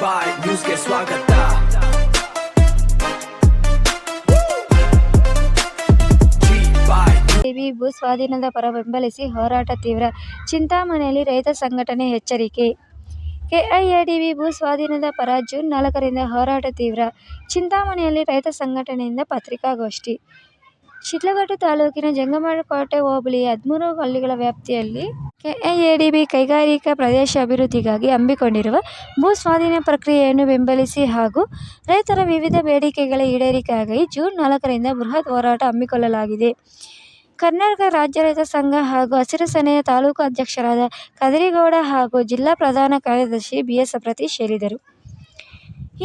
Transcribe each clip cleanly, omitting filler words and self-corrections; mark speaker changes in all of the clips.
Speaker 1: ಬಾಯ್ ನ್ಯೂಸ್ಗೆ ಸ್ವಾಗತ.
Speaker 2: ಭೂ ಸ್ವಾಧೀನದ ಪರ ಬೆಂಬಲಿಸಿ ಹೋರಾಟ ತೀವ್ರ, ಚಿಂತಾಮಣಿಯಲ್ಲಿ ರೈತ ಸಂಘಟನೆ ಎಚ್ಚರಿಕೆ. ಕೆಐಎಡಿಬಿ ಭೂ ಸ್ವಾಧೀನದ ಪರ ಜೂನ್ 4ರಿಂದ ಹೋರಾಟ ತೀವ್ರ, ಚಿಂತಾಮಣಿಯಲ್ಲಿ ರೈತ ಸಂಘಟನೆಯಿಂದ ಪತ್ರಿಕಾಗೋಷ್ಠಿ. ಶಿಡ್ಲಘಟ್ಟ ತಾಲೂಕಿನ ಜಂಗಮಕೋಟೆ ಹೋಬಳಿಯ 13 ಹಳ್ಳಿಗಳ ವ್ಯಾಪ್ತಿಯಲ್ಲಿ ಕೆಐಎಡಿಬಿ ಕೈಗಾರಿಕಾ ಪ್ರದೇಶ ಅಭಿವೃದ್ಧಿಗಾಗಿ ಹಮ್ಮಿಕೊಂಡಿರುವ ಭೂ ಸ್ವಾಧೀನ ಪ್ರಕ್ರಿಯೆಯನ್ನು ಬೆಂಬಲಿಸಿ ಹಾಗೂ ರೈತರ ವಿವಿಧ ಬೇಡಿಕೆಗಳ ಈಡೇರಿಕೆಗಾಗಿ ಜೂನ್ 4ರಿಂದ ಬೃಹತ್ ಹೋರಾಟ ಹಮ್ಮಿಕೊಳ್ಳಲಾಗಿದೆ. ಕರ್ನಾಟಕ ರಾಜ್ಯ ರೈತ ಸಂಘ ಹಾಗೂ ಹಸಿರು ಸೇನೆಯ ತಾಲೂಕು ಅಧ್ಯಕ್ಷರಾದ ಕದಿರಿಗೌಡ ಹಾಗೂ ಜಿಲ್ಲಾ ಪ್ರಧಾನ ಕಾರ್ಯದರ್ಶಿ ಬಿಎಸ್ ಸತೀಶ್ ಸೇರಿದರು.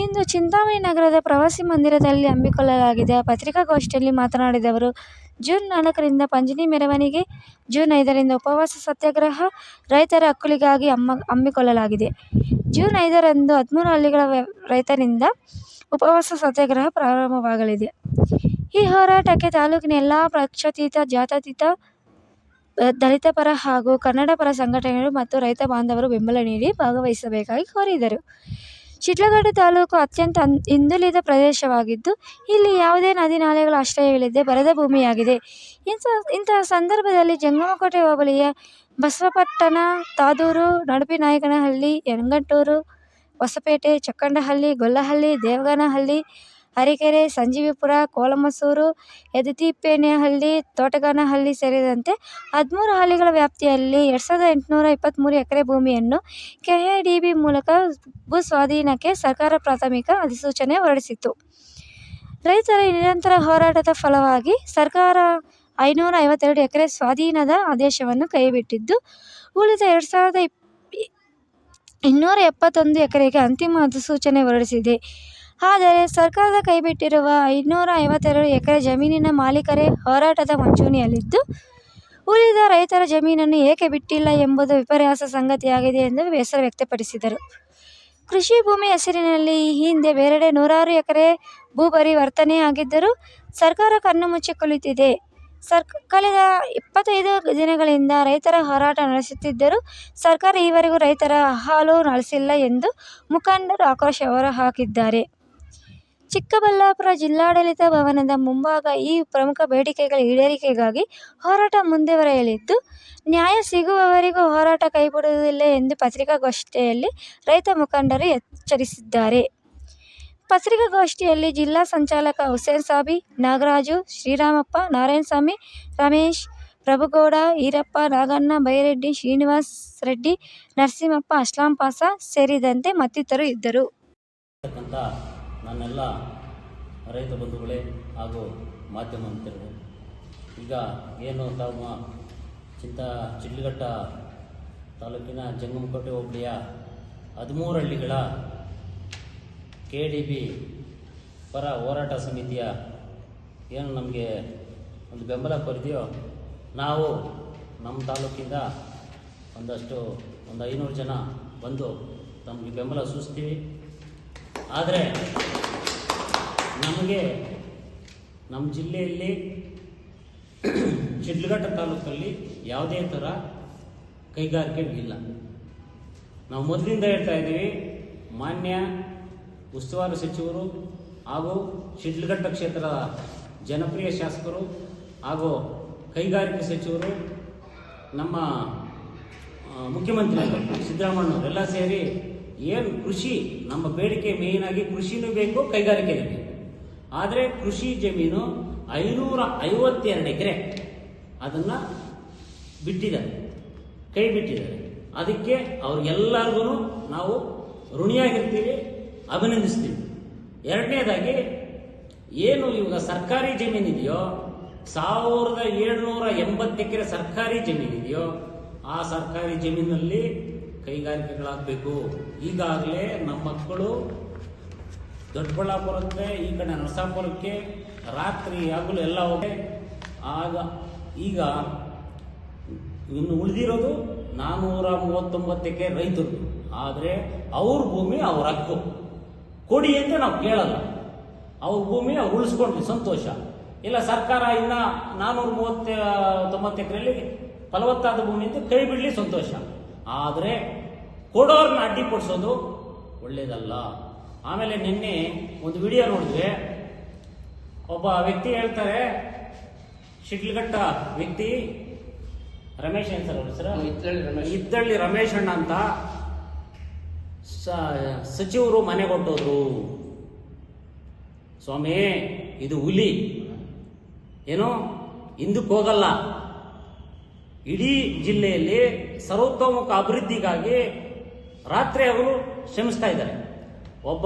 Speaker 2: ಇಂದು ಚಿಂತಾಮಣಿ ನಗರದ ಪ್ರವಾಸಿ ಮಂದಿರದಲ್ಲಿ ಹಮ್ಮಿಕೊಳ್ಳಲಾಗಿದ್ದ ಪತ್ರಿಕಾಗೋಷ್ಠಿಯಲ್ಲಿ ಮಾತನಾಡಿದ ಅವರು, ಜೂನ್ 4ರಿಂದ ಪಂಜಿನ ಮೆರವಣಿಗೆ, ಜೂನ್ 5ರಿಂದ ಉಪವಾಸ ಸತ್ಯಾಗ್ರಹ ರೈತರ ಹಕ್ಕುಗಳಿಗಾಗಿ ಹಮ್ಮಿಕೊಳ್ಳಲಾಗಿದೆ. ಜೂನ್ 5ರಂದು 13 ಹಳ್ಳಿಗಳ ರೈತರಿಂದ ಉಪವಾಸ ಸತ್ಯಾಗ್ರಹ ಪ್ರಾರಂಭವಾಗಲಿದೆ. ಈ ಹೋರಾಟಕ್ಕೆ ತಾಲೂಕಿನ ಎಲ್ಲ ಪಕ್ಷಾತೀತ, ಜಾತ್ಯತೀತ, ದಲಿತ ಪರ ಹಾಗೂ ಕನ್ನಡ ಪರ ಸಂಘಟನೆಗಳು ಮತ್ತು ರೈತ ಬಾಂಧವರು ಬೆಂಬಲ ನೀಡಿ ಭಾಗವಹಿಸಬೇಕಾಗಿ ಕೋರಿದರು. ಶಿಡ್ಲಘಟ್ಟ ತಾಲೂಕು ಅತ್ಯಂತ ಹಿಂದುಳಿದ ಪ್ರದೇಶವಾಗಿದ್ದು, ಇಲ್ಲಿ ಯಾವುದೇ ನದಿ ನಾಲೆಗಳ ಆಶ್ರಯವಿಲ್ಲದೆ ಬರಡ ಭೂಮಿಯಾಗಿದೆ. ಇಂತಹ ಸಂದರ್ಭದಲ್ಲಿ ಜಂಗಮಕೋಟೆ ಹೋಬಳಿಯ ಬಸವಪಟ್ಟಣ, ತಾದೂರು, ನಡುಪಿನಾಯಕನಹಳ್ಳಿ, ಯನಗಂಟೂರು, ಹೊಸಪೇಟೆ, ಚಕ್ಕಂಡಹಳ್ಳಿ, ಗೊಲ್ಲಹಳ್ಳಿ, ದೇವಗಾನಹಳ್ಳಿ, ಅರಕೆರೆ, ಸಂಜೀವಿಪುರ, ಕೋಲಮಸೂರು, ಯದುತಿಪ್ಪೇನಹಳ್ಳಿ, ತೋಟಗಾನಹಳ್ಳಿ ಸೇರಿದಂತೆ 13 ಹಳ್ಳಿಗಳ ವ್ಯಾಪ್ತಿಯಲ್ಲಿ 2823 ಎಕರೆ ಭೂಮಿಯನ್ನು ಕೆಐಎಡಿಬಿ ಮೂಲಕ ಭೂ ಸ್ವಾಧೀನಕ್ಕೆ ಸರ್ಕಾರ ಪ್ರಾಥಮಿಕ ಅಧಿಸೂಚನೆ ಹೊರಡಿಸಿತ್ತು. ರೈತರ ನಿರಂತರ ಹೋರಾಟದ ಫಲವಾಗಿ ಸರ್ಕಾರ 552 ಎಕರೆ ಸ್ವಾಧೀನದ ಆದೇಶವನ್ನು ಕೈಬಿಟ್ಟಿದ್ದು, ಉಳಿದ 2271 ಎಕರೆಗೆ ಅಂತಿಮ ಅಧಿಸೂಚನೆ ಹೊರಡಿಸಿದೆ. ಆದರೆ ಸರ್ಕಾರ ಕೈಬಿಟ್ಟಿರುವ 552 ಎಕರೆ ಜಮೀನಿನ ಮಾಲೀಕರೇ ಹೋರಾಟದ ಮುಂಚೂಣಿಯಲ್ಲಿದ್ದು, ಉಳಿದ ರೈತರ ಜಮೀನನ್ನು ಏಕೆ ಬಿಟ್ಟಿಲ್ಲ ಎಂಬುದು ವಿಪರ್ಯಾಸ ಸಂಗತಿಯಾಗಿದೆ ಎಂದು ಬೇಸರ ವ್ಯಕ್ತಪಡಿಸಿದರು. ಕೃಷಿ ಭೂಮಿ ಹೆಸರಿನಲ್ಲಿ ಈ ಹಿಂದೆ ಬೇರೆಡೆ ನೂರಾರು ಎಕರೆ ಭೂ ಪರಿವರ್ತನೆ ಆಗಿದ್ದರೂ ಸರ್ಕಾರ ಕಣ್ಣು ಮುಚ್ಚಿ ಕುಳಿತಿದೆ. ಕಳೆದ 25 ದಿನಗಳಿಂದ ರೈತರ ಹೋರಾಟ ನಡೆಸುತ್ತಿದ್ದರೂ ಸರ್ಕಾರ ಈವರೆಗೂ ರೈತರ ಅಹವಾಲು ಆಲಿಸಿಲ್ಲ ಎಂದು ಮುಖಂಡರು ಆಕ್ರೋಶ ಹೊರಹಾಕಿದ್ದಾರೆ. ಚಿಕ್ಕಬಳ್ಳಾಪುರ ಜಿಲ್ಲಾಡಳಿತ ಭವನದ ಮುಂಭಾಗ ಈ ಪ್ರಮುಖ ಬೇಡಿಕೆಗಳ ಈಡೇರಿಕೆಗಾಗಿ ಹೋರಾಟ ಮುಂದುವರೆಯಲಿದ್ದು, ನ್ಯಾಯ ಸಿಗುವವರೆಗೂ ಹೋರಾಟ ಕೈಬಿಡುವುದಿಲ್ಲ ಎಂದು ಪತ್ರಿಕಾಗೋಷ್ಠಿಯಲ್ಲಿ ರೈತ ಮುಖಂಡರು ಎಚ್ಚರಿಸಿದ್ದಾರೆ. ಪತ್ರಿಕಾಗೋಷ್ಠಿಯಲ್ಲಿ ಜಿಲ್ಲಾ ಸಂಚಾಲಕ ಹುಸೇನ್ಸಾಬಿ, ನಾಗರಾಜು, ಶ್ರೀರಾಮಪ್ಪ, ನಾರಾಯಣಸ್ವಾಮಿ, ರಮೇಶ್, ಪ್ರಭುಗೌಡ, ಈರಪ್ಪ, ನಾಗಣ್ಣ, ಬೈರೆಡ್ಡಿ, ಶ್ರೀನಿವಾಸ ರೆಡ್ಡಿ, ನರಸಿಂಹಪ್ಪ, ಅಸ್ಲಾಂ ಪಾಸ ಸೇರಿದಂತೆ ಮತ್ತಿತರರು ಇದ್ದರು.
Speaker 3: ನನ್ನೆಲ್ಲ ರೈತ ಬಂಧುಗಳೇ ಹಾಗೂ ಮಾಧ್ಯಮ ಮಿತ್ರರು, ಈಗ ಏನು ತಮ್ಮ ಶಿಡ್ಲಘಟ್ಟ ತಾಲೂಕಿನ ಜಂಗಮಕೋಟೆ ಹೋಬಳಿಯ 13 ಹಳ್ಳಿಗಳ ಕೆಡಿಬಿ ಪರ ಹೋರಾಟ ಸಮಿತಿಯ ಏನು ನಮಗೆ ಒಂದು ಬೆಂಬಲ ಕೊರಿದೆಯೋ, ನಾವು ನಮ್ಮ ತಾಲೂಕಿಂದ ಒಂದು 500 ಜನ ಬಂದು ನಮಗೆ ಬೆಂಬಲ ಸೂಚಿಸ್ತೀವಿ. ಆದರೆ ನಮಗೆ ನಮ್ಮ ಜಿಲ್ಲೆಯಲ್ಲಿ ಶಿಡ್ಲಘಟ್ಟ ತಾಲೂಕಲ್ಲಿ ಯಾವುದೇ ಥರ ಕೈಗಾರಿಕೆಗಳಿಲ್ಲ. ನಾವು ಮೊದಲಿಂದ ಹೇಳ್ತಾ ಇದ್ದೀವಿ, ಮಾನ್ಯ ಉಸ್ತುವಾರಿ ಸಚಿವರು ಹಾಗೂ ಶಿಡ್ಲಘಟ್ಟ ಕ್ಷೇತ್ರದ ಜನಪ್ರಿಯ ಶಾಸಕರು ಹಾಗೂ ಕೈಗಾರಿಕೆ ಸಚಿವರು, ನಮ್ಮ ಮುಖ್ಯಮಂತ್ರಿಗಳು ಸಿದ್ದರಾಮಯ್ಯನವರೆಲ್ಲ ಸೇರಿ ಏನು ಕೃಷಿ, ನಮ್ಮ ಬೇಡಿಕೆ ಮೇಯ್ನಾಗಿ ಕೃಷಿನೂ ಬೇಕು, ಕೈಗಾರಿಕೆನೂ ಬೇಕು. ಆದರೆ ಕೃಷಿ ಜಮೀನು 552 ಎಕರೆ ಅದನ್ನು ಬಿಟ್ಟಿದ್ದಾರೆ, ಕೈ ಬಿಟ್ಟಿದ್ದಾರೆ. ಅದಕ್ಕೆ ಅವ್ರಿಗೆಲ್ಲರಿಗೂ ನಾವು ಋಣಿಯಾಗಿರ್ತೀವಿ, ಅಭಿನಂದಿಸ್ತೀವಿ. ಎರಡನೇದಾಗಿ ಏನು ಇವಾಗ ಸರ್ಕಾರಿ ಜಮೀನಿದೆಯೋ, 1780 ಎಕರೆ ಸರ್ಕಾರಿ ಜಮೀನಿದೆಯೋ, ಆ ಸರ್ಕಾರಿ ಜಮೀನಲ್ಲಿ ಕೈಗಾರಿಕೆಗಳಾಗಬೇಕು. ಈಗಾಗಲೇ ನಮ್ಮ ಮಕ್ಕಳು ದೊಡ್ಡಬಳ್ಳಾಪುರಕ್ಕೆ, ಈ ಕಡೆ ನರಸಾಪುರಕ್ಕೆ ರಾತ್ರಿ ಹಗಲು ಎಲ್ಲ ಹೋಗಿ ಈಗ ಇನ್ನು ಉಳಿದಿರೋದು 439 ಎಕರೆ ರೈತರು. ಆದರೆ ಅವ್ರ ಭೂಮಿ ಅವ್ರ ಹಕ್ಕು, ಕೊಡಿ ಅಂತ ನಾವು ಕೇಳಲ್ಲ. ಅವ್ರ ಭೂಮಿ ಅವ್ರು ಉಳಿಸ್ಕೊಂಡ್ಲಿ ಸಂತೋಷ. ಇಲ್ಲ ಸರ್ಕಾರ ಇನ್ನು 439 ಎಕರೆಯಲ್ಲಿ ಫಲವತ್ತಾದ ಭೂಮಿ ಅಂತ ಕೈ ಬಿಡಲಿ ಸಂತೋಷ. ಆದರೆ ಕೊಡೋರ್ನ ಅಡ್ಡಿಪಡಿಸೋದು, ಒಳ್ಳೇದಲ್ಲ. ಆಮೇಲೆ ನಿನ್ನೆ ಒಂದು ವಿಡಿಯೋ ನೋಡಿದ್ರೆ ಒಬ್ಬ ವ್ಯಕ್ತಿ ಹೇಳ್ತಾರೆ, ಶಿಡ್ಲಘಟ್ಟ ವ್ಯಕ್ತಿ ರಮೇಶ್ ಏನ್ ಸರ್ ಅವ್ರ ಹೆಸರು, ಇದ್ದಳ್ಳಿ ರಮೇಶ್ ಅಣ್ಣ ಅಂತ ಸಚಿವರು ಮನೆ ಕೊಟ್ಟೋದ್ರು. ಸ್ವಾಮಿ, ಇದು ಹುಲಿ ಏನೋ ಹಿಂದಕ್ಕೆ ಹೋಗಲ್ಲ. ಇಡೀ ಜಿಲ್ಲೆಯಲ್ಲಿ ಸರ್ವತೋಮುಖ ಅಭಿವೃದ್ಧಿಗಾಗಿ ರಾತ್ರಿ ಹಗಲು ಶ್ರಮಿಸ್ತಾ ಇದ್ದಾರೆ. ಒಬ್ಬ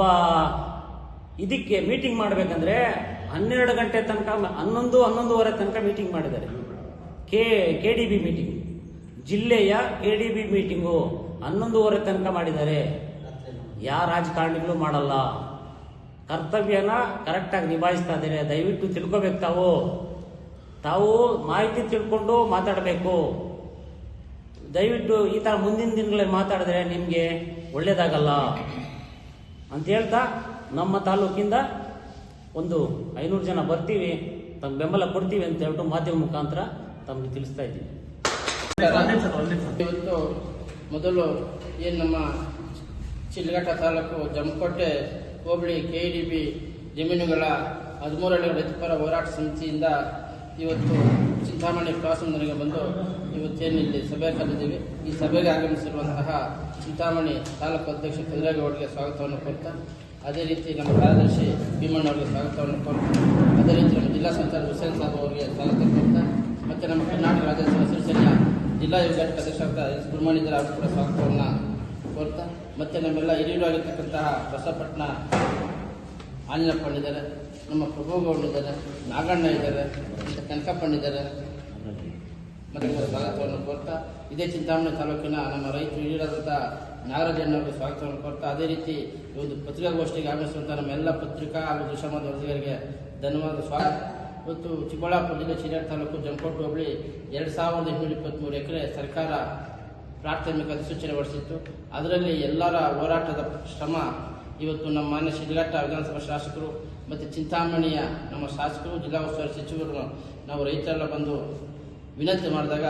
Speaker 3: ಇದಕ್ಕೆ ಮೀಟಿಂಗ್ ಮಾಡಬೇಕಂದ್ರೆ 12 ಗಂಟೆ ತನಕ 11:30 ತನಕ ಮೀಟಿಂಗ್ ಮಾಡಿದ್ದಾರೆ. KDB ಮೀಟಿಂಗ್, ಜಿಲ್ಲೆಯ KDB ಮೀಟಿಂಗು 11:30 ತನಕ ಮಾಡಿದ್ದಾರೆ. ಯಾವ ರಾಜಕಾರಣಿಗಳು ಮಾಡಲ್ಲ, ಕರ್ತವ್ಯನ ಕರೆಕ್ಟಾಗಿ ನಿಭಾಯಿಸ್ತಾ ಇದ್ದಾರೆ. ದಯವಿಟ್ಟು ತಿಳ್ಕೋಬೇಕು. ತಾವು ಮಾಹಿತಿ ತಿಳ್ಕೊಂಡು ಮಾತಾಡಬೇಕು. ದಯವಿಟ್ಟು ಈ ಥರ ಮುಂದಿನ ದಿನಗಳಲ್ಲಿ ಮಾತಾಡಿದ್ರೆ ನಿಮಗೆ ಒಳ್ಳೇದಾಗಲ್ಲ ಅಂತ ಹೇಳ್ತಾ, ನಮ್ಮ ತಾಲೂಕಿಂದ ಒಂದು 500 ಜನ ಬರ್ತೀವಿ, ತಮ್ಮ ಬೆಂಬಲ ಕೊಡ್ತೀವಿ ಅಂತ ಹೇಳ್ಬಿಟ್ಟು ಮಾಧ್ಯಮ ಮುಖಾಂತರ ತಮಗೆ ತಿಳಿಸ್ತಾ ಇದ್ದೀವಿ.
Speaker 1: ಇವತ್ತು ಮೊದಲು ಏನು ನಮ್ಮ ಶಿಡ್ಲಘಟ್ಟ ತಾಲೂಕು ಜಮಕೋಟೆ ಹೋಬಳಿ KDB ಜಮೀನುಗಳ 13ನೇ ರೈತಪರ ಹೋರಾಟ ಸಮಿತಿಯಿಂದ ಇವತ್ತು ಚಿಂತಾಮಣಿ ಪ್ರವಾಸಕ್ಕೆ ಬಂದು ಇವತ್ತೇನು ಇಲ್ಲಿ ಸಭೆ ಕರೆದಿದ್ದೀವಿ. ಈ ಸಭೆಗೆ ಆಗಮಿಸಿರುವಂತಹ ಚಿಂತಾಮಣಿ ತಾಲೂಕು ಅಧ್ಯಕ್ಷ ಕದಿರಾಗೌಡರಿಗೆ ಸ್ವಾಗತವನ್ನು ಕೋರ್ತಾ, ಅದೇ ರೀತಿ ನಮ್ಮ ಕಾರ್ಯದರ್ಶಿ ಭೀಮಣ್ಣವರಿಗೆ ಸ್ವಾಗತವನ್ನು ಕೋರ್ತಾ, ಅದೇ ರೀತಿ ನಮ್ಮ ಜಿಲ್ಲಾ ಸಂಚಾಲಕ ಹುಸೇನ್ ಸಾಬ್ ಅವರಿಗೆ ಸ್ವಾಗತ ಕೋರ್ತಾ, ಮತ್ತು ನಮ್ಮ ಕರ್ನಾಟಕ ರಾಜ್ಯೋತ್ಸವ ಹಸಿರು ಸೇನೆಯ ಜಿಲ್ಲಾ ಯುವ ಘಟಕ ಅಧ್ಯಕ್ಷರಾದ ಸುಬ್ರಹ್ಮಣ್ಯರ ಅವರು ಕೂಡ ಸ್ವಾಗತವನ್ನು ಕೋರ್ತಾ, ಮತ್ತು ನಮ್ಮೆಲ್ಲ ಹಿರಿಯರು ಆಗಿರ್ತಕ್ಕಂತಹ ಬಸವಪಟ್ಟಣ ಆಂಜನಪ್ಪಣ್ಣಿದ್ದಾರೆ, ನಮ್ಮ ಪ್ರಭುಗೌಡರಿದ್ದಾರೆ, ನಾಗಣ್ಣ ಇದ್ದಾರೆ, ಮತ್ತು ಕನಕಪ್ಪಣ್ಣಿದ್ದಾರೆ. ಮತ್ತು ಸ್ವಾಗತವನ್ನು ಕೋರ್ತಾ, ಇದೇ ಚಿಂತಾಮಣಿ ತಾಲೂಕಿನ ನಮ್ಮ ರೈತರು ಹಿರಿಯರಾದಂಥ ನಾಗರಾಜಣ್ಣವರಿಗೆ ಸ್ವಾಗತವನ್ನು ಕೋರ್ತಾ, ಅದೇ ರೀತಿ ಒಂದು ಪತ್ರಿಕಾಗೋಷ್ಠಿಗೆ ಆಗಮಿಸುವಂಥ ನಮ್ಮೆಲ್ಲ ಪತ್ರಿಕಾ ಹಾಗೂ ದೃಶ್ಯ ಮಾಧ್ಯಮ ವರದಿಗಾರರಿಗೆ ಧನ್ಯವಾದ ಸ್ವಾಗತ. ಇವತ್ತು ಚಿಕ್ಕಬಳ್ಳಾಪುರ ಜಿಲ್ಲೆ ಶಿಡ್ಲಘಟ್ಟ ತಾಲೂಕು ಜಮಕೋಟೆ ಹೋಬಳಿ 2823 ಎಕರೆ ಸರ್ಕಾರ ಪ್ರಾಥಮಿಕ ಅಧಿಸೂಚನೆ ಹೊರಡಿಸಿತ್ತು. ಅದರಲ್ಲಿ ಎಲ್ಲರ ಹೋರಾಟದ ಶ್ರಮ ಇವತ್ತು ನಮ್ಮ ಮಾನ್ಯ ಶಿಡ್ಲಘಟ್ಟ ವಿಧಾನಸಭಾ ಶಾಸಕರು ಮತ್ತು ಚಿಂತಾಮಣಿಯ ನಮ್ಮ ಶಾಸಕರು, ಜಿಲ್ಲಾ ಉಸ್ತುವಾರಿ ಸಚಿವರು ನಾವು ರೈತರೆಲ್ಲ ಬಂದು ವಿನಂತಿ ಮಾಡಿದಾಗ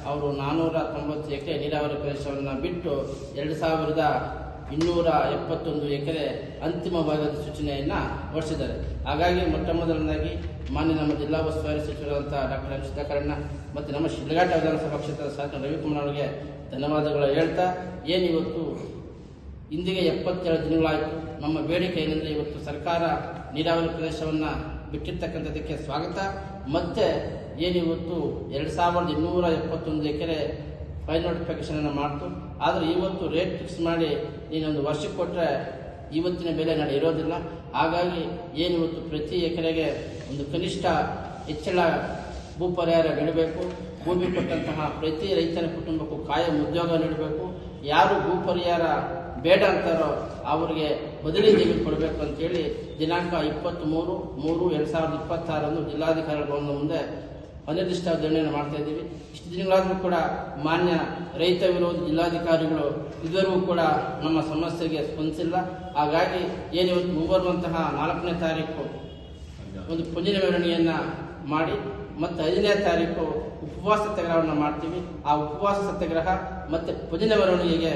Speaker 1: ಅವರು 490 ಎಕರೆ ನೀರಾವರಿ ಪ್ರದೇಶವನ್ನು ಬಿಟ್ಟು 2271 ಎಕರೆ ಅಂತಿಮ ಭಾಗದ ಸೂಚನೆಯನ್ನು ಹೊರಡಿಸಿದ್ದಾರೆ. ಹಾಗಾಗಿ ಮೊಟ್ಟ ಮೊದಲನಾಗಿ ಮಾನ್ಯ ನಮ್ಮ ಜಿಲ್ಲಾ ಉಸ್ತುವಾರಿ ಸಚಿವರಾದಂಥ ಡಾಕ್ಟರ್ ಎಂ ಸುಧಾಕರಣ್ಣ ಮತ್ತು ನಮ್ಮ ಶಿಡ್ಲಘಟ್ಟ ವಿಧಾನಸಭಾ ಕ್ಷೇತ್ರದ ಶಾಸಕ ರವಿಕುಮಾರ್ ಅವರಿಗೆ ಧನ್ಯವಾದಗಳು ಹೇಳ್ತಾ, ಏನಿವತ್ತು ಇಂದಿಗೆ 77 ದಿನಗಳಾಯಿತು. ನಮ್ಮ ಬೇಡಿಕೆ ಏನೆಂದರೆ ಇವತ್ತು ಸರ್ಕಾರ ನೀರಾವರಿ ಪ್ರದೇಶವನ್ನು ಬಿಟ್ಟಿರ್ತಕ್ಕಂಥದ್ದಕ್ಕೆ ಸ್ವಾಗತ. ಮತ್ತು ಏನಿವತ್ತು 2271 ಎಕರೆ ಫೈಲ್ ನೋಟಿಫಿಕೇಶನನ್ನು ಮಾಡ್ತು. ಆದರೆ ಇವತ್ತು ರೇಟ್ ಫಿಕ್ಸ್ ಮಾಡಿ ನೀನೊಂದು ವರ್ಷಕ್ಕೆ ಕೊಟ್ಟರೆ ಇವತ್ತಿನ ಬೆಲೆ ನಾಳೆ ಇರೋದಿಲ್ಲ. ಹಾಗಾಗಿ ಏನಿವತ್ತು ಪ್ರತಿ ಎಕರೆಗೆ ಒಂದು ಕನಿಷ್ಠ ಹೆಚ್ಚಳ ಭೂ ಪರಿಹಾರ ನೀಡಬೇಕು. ಭೂಮಿ ಕೊಟ್ಟಂತಹ ಪ್ರತಿ ರೈತನ ಕುಟುಂಬಕ್ಕೂ ಕಾಯಂ ಉದ್ಯೋಗ ನೀಡಬೇಕು. ಯಾರು ಭೂ ಪರಿಹಾರ ಬೇಡ ಅಂತಾರೋ ಅವರಿಗೆ ಬದಲಿ ಜಮೀನು ಕೊಡಬೇಕು ಅಂತೇಳಿ ದಿನಾಂಕ 23/3/2026 ಜಿಲ್ಲಾಧಿಕಾರಿಗಳ ಭವನದ ಮುಂದೆ ಅನಿರ್ದಿಷ್ಟ ಧರಣಿಯನ್ನು ಮಾಡ್ತಾ ಇದ್ದೀವಿ. ಇಷ್ಟು ದಿನಗಳಾದರೂ ಕೂಡ ಮಾನ್ಯ ರೈತ ವಿರೋಧಿ ಜಿಲ್ಲಾಧಿಕಾರಿಗಳು ಇದುವರೆಗೂ ಕೂಡ ನಮ್ಮ ಸಮಸ್ಯೆಗೆ ಸ್ಪಂದಿಸಿಲ್ಲ. ಹಾಗಾಗಿ ಏನಿವತ್ತು ಮುಂಬರುವಂತಹ 4ನೇ ತಾರೀಕು ಒಂದು ಪುಂಜಿನ ಮೆರವಣಿಗೆಯನ್ನು ಮಾಡಿ ಮತ್ತು 5ನೇ ತಾರೀಕು ಉಪವಾಸ ಸತ್ಯಾಗ್ರಹವನ್ನು ಮಾಡ್ತೀವಿ. ಆ ಉಪವಾಸ ಸತ್ಯಾಗ್ರಹ ಮತ್ತು ಪುಂಜಿನ ಮೆರವಣಿಗೆಗೆ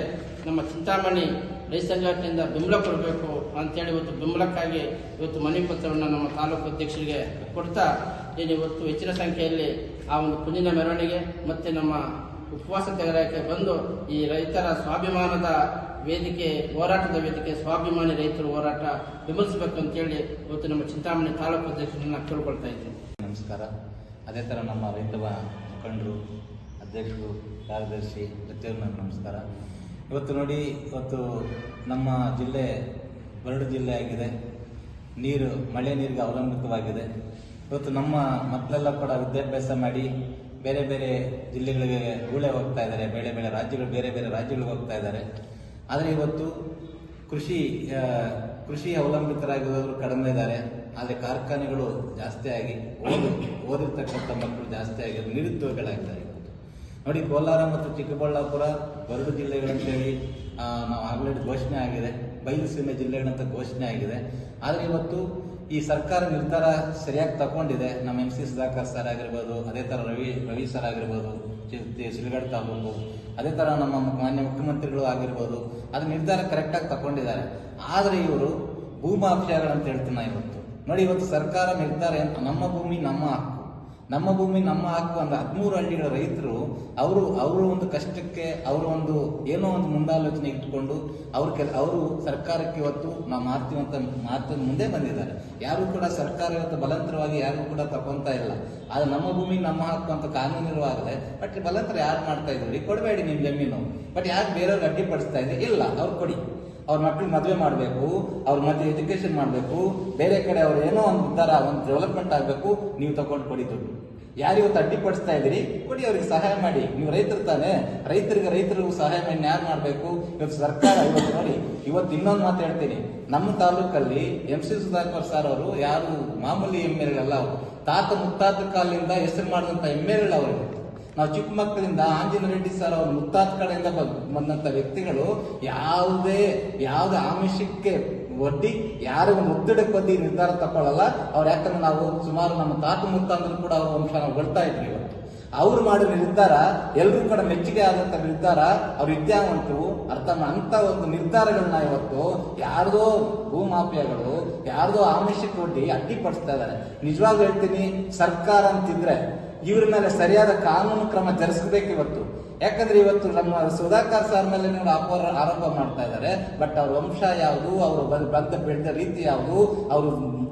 Speaker 1: ನಮ್ಮ ಚಿಂತಾಮಣಿ ರೈತ ಸಂಘಟನೆಯಿಂದ ಬೆಂಬಲ ಕೊಡಬೇಕು ಅಂತೇಳಿ ಇವತ್ತು ಬೆಂಬಲಕ್ಕಾಗಿ ಇವತ್ತು ಮನವಿ ಪತ್ರವನ್ನು ನಮ್ಮ ತಾಲೂಕು ಅಧ್ಯಕ್ಷರಿಗೆ ಕೊಡ್ತಾ, ಇವತ್ತು ಹೆಚ್ಚಿನ ಸಂಖ್ಯೆಯಲ್ಲಿ ಆ ಒಂದು ಪುಂಜಿನ ಮೆರವಣಿಗೆ ಮತ್ತು ನಮ್ಮ ಉಪವಾಸ ಸತ್ಯಾಗ್ರಹಕ್ಕೆ ಬಂದು ಈ ರೈತರ ಸ್ವಾಭಿಮಾನದ ವೇದಿಕೆ, ಹೋರಾಟದ ವೇದಿಕೆ, ಸ್ವಾಭಿಮಾನಿ ರೈತರ ಹೋರಾಟ ಬೆಂಬಲಿಸಬೇಕು ಅಂತೇಳಿ ಇವತ್ತು ನಮ್ಮ ಚಿಂತಾಮಣಿ ತಾಲೂಕು ಅಧ್ಯಕ್ಷರನ್ನ ಕೇಳ್ಕೊಳ್ತಾ ಇದ್ದೀನಿ.
Speaker 4: ನಮಸ್ಕಾರ. ಅದೇ ಥರ ನಮ್ಮ ರೈತ ಮುಖಂಡರು, ಅಧ್ಯಕ್ಷರು, ಕಾರ್ಯದರ್ಶಿ ಪ್ರತಿಯೊಬ್ಬರು ನಮಸ್ಕಾರ. ಇವತ್ತು ನೋಡಿ, ಇವತ್ತು ನಮ್ಮ ಜಿಲ್ಲೆ ಬರಡು ಜಿಲ್ಲೆ ಆಗಿದೆ. ಮಳೆ ನೀರಿಗೆ ಅವಲಂಬಿತವಾಗಿದೆ. ಇವತ್ತು ನಮ್ಮ ಮಕ್ಕಳೆಲ್ಲ ಕೂಡ ವಿದ್ಯಾಭ್ಯಾಸ ಮಾಡಿ ಬೇರೆ ಬೇರೆ ಜಿಲ್ಲೆಗಳಿಗೆ ಗುಳೆ ಹೋಗ್ತಾ ಇದ್ದಾರೆ, ಬೇರೆ ಬೇರೆ ರಾಜ್ಯಗಳಿಗೆ ಹೋಗ್ತಾ ಇದ್ದಾರೆ. ಆದರೆ ಇವತ್ತು ಕೃಷಿ ಅವಲಂಬಿತರಾಗಿರೋರು ಕಡಿಮೆ ಇದ್ದಾರೆ. ಆದರೆ ಕಾರ್ಖಾನೆಗಳು ಜಾಸ್ತಿ ಆಗಿ ಓದಿರ್ತಕ್ಕಂಥ ಮಕ್ಕಳು ಜಾಸ್ತಿ ಆಗಿ ನಿರುದ್ಯೋಗಿಗಳಾಗಿದ್ದಾರೆ. ನೋಡಿ, ಕೋಲಾರ ಮತ್ತು ಚಿಕ್ಕಬಳ್ಳಾಪುರ ಬರಡು ಜಿಲ್ಲೆಗಳಂತೇಳಿ ನಾವು ಆಲ್ರೆಡಿ ಘೋಷಣೆ ಆಗಿದೆ, ಬಯಲುಸೀಮೆ ಜಿಲ್ಲೆಗಳಂತ ಘೋಷಣೆ ಆಗಿದೆ. ಆದರೆ ಇವತ್ತು ಈ ಸರ್ಕಾರ ನಿರ್ಧಾರ ಸರಿಯಾಗಿ ತಗೊಂಡಿದೆ. ನಮ್ಮ MC ಸುಧಾಕರ್ ಸರ್ ಆಗಿರ್ಬೋದು, ಅದೇ ಥರ ರವಿ ಸರ್ ಆಗಿರ್ಬೋದು, ಶಿಲ್ಘಟ್ಟ ತಾಲೂಕು. ಅದೇ ಥರ ನಮ್ಮ ಮಾನ್ಯ ಮುಖ್ಯಮಂತ್ರಿಗಳು ಆಗಿರ್ಬೋದು, ಅದು ನಿರ್ಧಾರ ಕರೆಕ್ಟಾಗಿ ತಗೊಂಡಿದ್ದಾರೆ. ಆದರೆ ಇವರು ಭೂಮಾಫಿಯಾಗಳಂತ ಹೇಳ್ತೀನಿ ಇವತ್ತು ನೋಡಿ. ಇವತ್ತು ಸರ್ಕಾರ ನಿರ್ಧಾರ ನಮ್ಮ ಭೂಮಿ ನಮ್ಮ ಹಕ್ಕು, ನಮ್ಮ ಭೂಮಿ ನಮ್ಮ ಹಕ್ಕು ಅಂದ್ರೆ 13 ಹಳ್ಳಿಗಳ ರೈತರು ಅವರು ಒಂದು ಕಷ್ಟಕ್ಕೆ ಅವರು ಒಂದು ಏನೋ ಒಂದು ಮುಂದಾಲೋಚನೆ ಇಟ್ಕೊಂಡು ಅವರು ಸರ್ಕಾರಕ್ಕೆ ಇವತ್ತು ನಾವು ಮಾಡ್ತೀವಿ ಅಂತ ಮಾತು ಮುಂದೆ ಬಂದಿದ್ದಾರೆ. ಯಾರು ಕೂಡ ಸರ್ಕಾರ ಇವತ್ತು ಬಲಂತರವಾಗಿ ಯಾರು ಕೂಡ ತಗೊಂತಾ ಇಲ್ಲ. ಆದ್ರೆ ನಮ್ಮ ಭೂಮಿ ನಮ್ಮ ಹಕ್ಕು ಅಂತ ಕಾನೂನು ಇರುವಾಗಲೇ ಬಟ್ ಬಲಂತರ ಯಾರು ಮಾಡ್ತಾ ಇದ್ರಿ, ಕೊಡಬೇಡಿ ನಿಮ್ಮ ಜಮೀನು, ಬಟ್ ಯಾಕೆ ಬೇರೆಯವ್ರಿಗೆ ಅಡ್ಡಿಪಡಿಸ್ತಾ ಇದೆ? ಇಲ್ಲ, ಅವ್ರು ಕೊಡಿ. ಅವ್ರ ಮಕ್ಳಿಗೆ ಮದುವೆ ಮಾಡಬೇಕು, ಅವ್ರ ಮಧ್ಯೆ ಎಜುಕೇಶನ್ ಮಾಡಬೇಕು, ಬೇರೆ ಕಡೆ ಅವ್ರು ಏನೋ ಒಂದು ಉದ್ದಾರ ಒಂದು ಡೆವಲಪ್ಮೆಂಟ್ ಆಗಬೇಕು, ನೀವು ತಗೊಂಡು ಕೊಡಿ ದುಡ್ಡು. ಯಾರು ಇವತ್ತು ಅಡ್ಡಿಪಡಿಸ್ತಾ ಇದ್ದೀರಿ, ಕೊಡಿ, ಅವ್ರಿಗೆ ಸಹಾಯ ಮಾಡಿ. ನೀವು ರೈತರು ತಾನೆ, ರೈತರಿಗೂ ಸಹಾಯ ಮಾಡಿ ಯಾರು ಮಾಡಬೇಕು? ಇವತ್ತು ಸರ್ಕಾರ ಇವತ್ತು ನೋಡಿ, ಇವತ್ತು ಇನ್ನೊಂದು ಮಾತು ಹೇಳ್ತೀನಿ. ನಮ್ಮ ತಾಲೂಕಲ್ಲಿ MC ಸುಧಾಕರ್ ಸರ್ ಅವರು ಯಾರು ಮಾಮೂಲಿ ಎಮ್ಮೆಗಳಲ್ಲ, ಅವರು ತಾತ ಮುತ್ತಾತ ಕಾಲದಿಂದ ಹೆಸರು ಮಾಡಿದಂಥ ಎಮ್ಮೆಗಳು ಅವರು. ನಾವು ಚಿಕ್ಕ ಮಕ್ಕಳಿಂದ ಆಂಜನೇಯ ರೆಡ್ಡಿ ಸರ್ ಅವ್ರ ಮುತ್ತಾತ ಕಡೆಯಿಂದ ಬಂದಂತ ವ್ಯಕ್ತಿಗಳು ಯಾವುದೇ ಆಮಿಷಕ್ಕೆ ಒಡ್ಡಿ ಯಾರು ಒತ್ತಡಕ್ಕೆ ಒದ್ದಿ ನಿರ್ಧಾರ ತಗೊಳ್ಳಲ್ಲ ಅವ್ರು. ಯಾಕಂದ್ರೆ ನಾವು ಸುಮಾರು ನಮ್ಮ ತಾತ ಮುತ್ತಾಂದ್ರು ಕೂಡ ಅವ್ರ ವಂಶ ನಾವು ಹೊಡ್ತಾ ಇದ್ವಿ. ಇವತ್ತು ಅವ್ರು ಮಾಡಿದ ನಿರ್ಧಾರ ಎಲ್ಲರೂ ಕೂಡ ಮೆಚ್ಚುಗೆ ಆದಂತ ನಿರ್ಧಾರ. ಅವ್ರ ವಿದ್ಯಾವಂತರು ಅಂತ ಒಂದು ನಿರ್ಧಾರಗಳನ್ನ ಇವತ್ತು ಯಾರ್ದೋ ಭೂಮಾಫಿಯಾಗಳು ಯಾರ್ದೋ ಆಮಿಷಕ್ಕೆ ಒಡ್ಡಿ ಅಡ್ಡಿಪಡಿಸ್ತಾ ಇದ್ದಾರೆ. ನಿಜವಾಗ್ಲೂ ಹೇಳ್ತೀನಿ, ಸರ್ಕಾರ ಅಂತಿದ್ರೆ ಇವ್ರ ಮೇಲೆ ಸರಿಯಾದ ಕಾನೂನು ಕ್ರಮ ಜರುಗಿಸಬೇಕು ಇವತ್ತು. ಯಾಕಂದ್ರೆ ಇವತ್ತು ನಮ್ಮ ಸುಧಾಕರ್ ಸರ್ ಮೇಲೆ ಆರೋಪ ಮಾಡ್ತಾ ಇದ್ದಾರೆ. ಬಟ್ ಅವ್ರ ವಂಶ ಯಾವುದು, ಅವರು ಬೆಳೆದ ರೀತಿ ಯಾವುದು, ಅವರು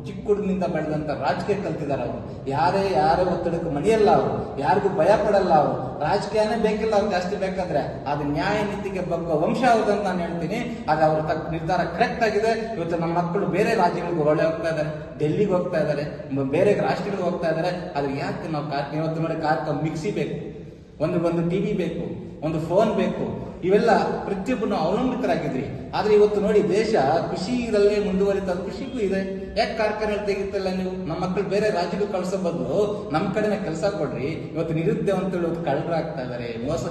Speaker 4: ಚಿಕ್ಕ ಹುಡುಗನಿಂದ ಬೆಳೆದಂತ ರಾಜಕೀಯ ಕಲ್ತಿದ್ದಾರೆ. ಅವರು ಯಾರೇ ಒತ್ತಡಕ್ಕೆ ಮಣಿಯಲ್ಲ, ಅವರು ಯಾರಿಗೂ ಭಯ ಪಡಲ್ಲ. ಅವರು ರಾಜಕೀಯನೇ ಬೇಕಿಲ್ಲ, ಅವ್ರು ಜಾಸ್ತಿ ಬೇಕಾದ್ರೆ ಅದು ನ್ಯಾಯ ನೀತಿಗೆ ಬಗ್ಗುವ ವಂಶ ಅವ್ರದಂತ ನಾನು ಹೇಳ್ತೀನಿ. ಆಗ ಅವ್ರ ನಿರ್ಧಾರ ಕರೆಕ್ಟ್ ಆಗಿದೆ. ಇವತ್ತು ನಮ್ಮ ಮಕ್ಕಳು ಬೇರೆ ರಾಜ್ಯಗಳಿಗೆ ಒಳ್ಳೆ ಹೋಗ್ತಾ ಇದ್ದಾರೆ, ಡೆಲ್ಲಿಗೆ ಹೋಗ್ತಾ ಇದ್ದಾರೆ, ಬೇರೆ ರಾಷ್ಟ್ರಗಳಿಗೆ ಹೋಗ್ತಾ ಇದ್ದಾರೆ. ಅದು ಯಾಕೆ ನಾವು ಇವತ್ತು ನೋಡಿ ಮಿಕ್ಸಿ ಬೇಕು, ಒಂದು ಟಿವಿ ಬೇಕು, ಒಂದು ಫೋನ್ ಬೇಕು, ಇವೆಲ್ಲ ಪ್ರತಿಯೊಬ್ಬರು ಅವಲಂಬಿತರಾಗಿದ್ರಿ. ಆದ್ರೆ ಇವತ್ತು ನೋಡಿ ದೇಶ ಕೃಷಿಯಲ್ಲೇ ಮುಂದುವರಿತಾ, ಕೃಷಿಗೂ ಇದೆ. ಯಾಕೆ ಕಾರ್ಖಾನೆ ತೆಗಿತಲ್ಲ ನೀವು? ನಮ್ಮ ಮಕ್ಕಳು ಬೇರೆ ರಾಜ್ಯಕ್ಕೆ ಕಳ್ಸೋ ಬದಲು ನಮ್ಮ ಕಡೆನೇ ಕೆಲಸ ಕೊಡ್ರಿ. ಇವತ್ತು ನಿರುದ್ಯೋಗ ಅಂತೇಳಿ ಇವತ್ತು ಕಳ್ಳರಾಗ್ತಾ ಇದಾರೆ, ಮೋಸ